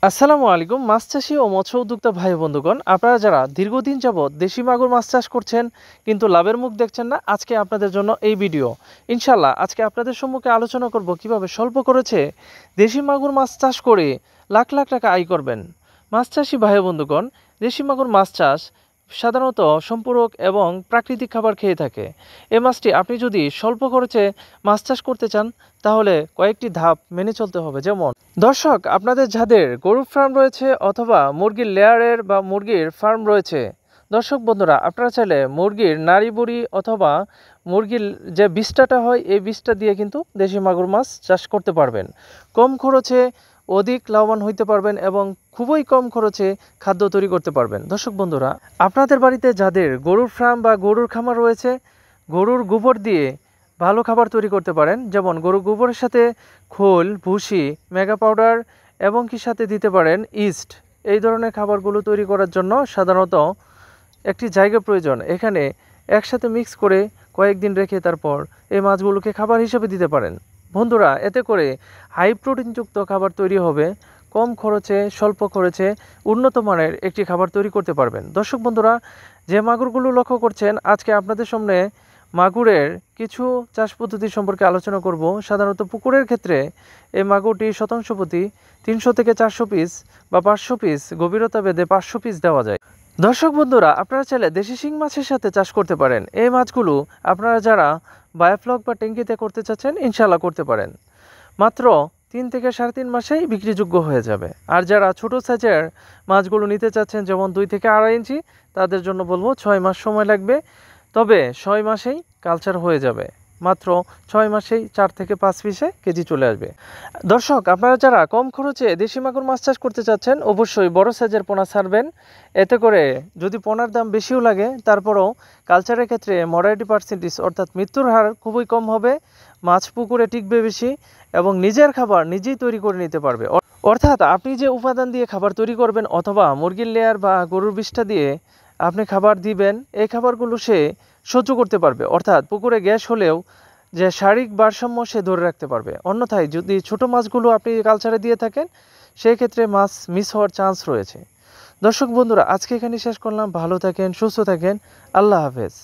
আসসালামু আলাইকুম। মাছ চাষি ও মৎস্য উদ্যোক্তা ভাই বন্ধুগণ, আপনারা যারা দীর্ঘদিন যাবৎ দেশি মাগুর মাছ চাষ করছেন কিন্তু লাভের মুখ দেখছেন না, আজকে আপনাদের জন্য এই ভিডিও। ইনশাল্লাহ আজকে আপনাদের সম্মুখে আলোচনা করব কিভাবে স্বল্প খরচে দেশি মাগুর মাছ চাষ করে লাখ লাখ টাকা আয় করবেন। মাছ চাষি ভাই বন্ধুগণ, দেশি মাগুর মাছ চাষ সাধারণত সম্পূরক এবং প্রাকৃতিক খাবার খেয়ে থাকে। এই মাছটি আপনি যদি স্বল্প খরচে মাছ চাষ করতে চান তাহলে কয়েকটি ধাপ মেনে চলতে হবে। যেমন দর্শক, আপনাদের যাদের গরুর ফার্ম রয়েছে অথবা মুরগির লেয়ারের বা মুরগির ফার্ম রয়েছে, দর্শক বন্ধুরা, আপনারা চাইলে মুরগির নাড়ি বুড়ি অথবা মুরগির যে বীজটা হয় এই বীজটা দিয়ে কিন্তু দেশি মাগুর মাছ চাষ করতে পারবেন। কম খরচে অধিক লাভবান হইতে পারবেন এবং খুবই কম খরচে খাদ্য তৈরি করতে পারবেন। দর্শক বন্ধুরা, আপনাদের বাড়িতে যাদের গরুর ফার্ম বা গরুর খামার রয়েছে, গরুর গোবর দিয়ে ভালো খাবার তৈরি করতে পারেন। যেমন গরুর গোবরের সাথে খোল, ভুসি, মেগা পাউডার এবং কি সাথে দিতে পারেন ইস্ট। এই ধরনের খাবারগুলো তৈরি করার জন্য সাধারণত একটি জায়গা প্রয়োজন। এখানে একসাথে মিক্স করে কয়েকদিন রেখে তারপর এই মাছগুলোকে খাবার হিসেবে দিতে পারেন। বন্ধুরা, এতে করে হাই প্রোটিনযুক্ত খাবার তৈরি হবে। কম খরচে, স্বল্প খরচে উন্নত মানের একটি খাবার তৈরি করতে পারবেন। দর্শক বন্ধুরা, যে মাগুরগুলো লক্ষ্য করছেন, আজকে আপনাদের সামনে মাগুরের কিছু চাষ পদ্ধতি সম্পর্কে আলোচনা করব। সাধারণত পুকুরের ক্ষেত্রে এই মাগুরটি শতাংশ প্রতি 300 থেকে 400 পিস বা 500 পিস গভীরতা ভেদে 500 পিস দেওয়া যায়। দর্শক বন্ধুরা, আপনারা চাইলে দেশি শিং মাছের সাথে চাষ করতে পারেন। এই মাছগুলো আপনারা যারা বায়োফ্লক বা ট্যাঙ্কিতে করতে চাচ্ছেন ইনশাল্লাহ করতে পারেন। মাত্র 3 থেকে 3.5 মাসেই বিক্রিযোগ্য হয়ে যাবে। আর যারা ছোট সাইজের মাছগুলো নিতে চাচ্ছেন, যেমন 2 থেকে 2.5 ইঞ্চি, তাদের জন্য বলবো 6 মাস সময় লাগবে। তবে 6 মাসেই কালচার হয়ে যাবে। মাত্র 6 মাসেই 4 থেকে 5 পিসে কেজি চলে আসবে। দর্শক, আপনারা যারা কম খরচে দেশি মাগুর মাছ চাষ করতে চাচ্ছেন অবশ্যই বড় সাইজের পোনা ছাড়বেন। এতে করে যদি পোনার দাম বেশিও লাগে তারপরও কালচারের ক্ষেত্রে মর্টালিটি পার্সেন্টেজ অর্থাৎ মৃত্যুর হার খুবই কম হবে। মাছ পুকুরে টিকবে বেশি এবং নিজের খাবার নিজেই তৈরি করে নিতে পারবে। অর্থাৎ আপনি যে উপাদান দিয়ে খাবার তৈরি করবেন অথবা মুরগির লেয়ার বা গরুর বিষ্ঠা দিয়ে আপনি খাবার দিবেন, এই খাবারগুলো সে সহ্য করতে পারবে। অর্থাৎ পুকুরে গ্যাস হলেও যে শারীরিক ভারসাম্য সে ধরে রাখতে পারবে। অন্যথায় যদি ছোট মাছগুলো আপনি কালচারে দিয়ে থাকেন, সেই ক্ষেত্রে মাছ মিস হওয়ার চান্স রয়েছে। দর্শক বন্ধুরা, আজকে এখানে শেষ করলাম। ভালো থাকেন, সুস্থ থাকেন। আল্লাহ হাফেজ।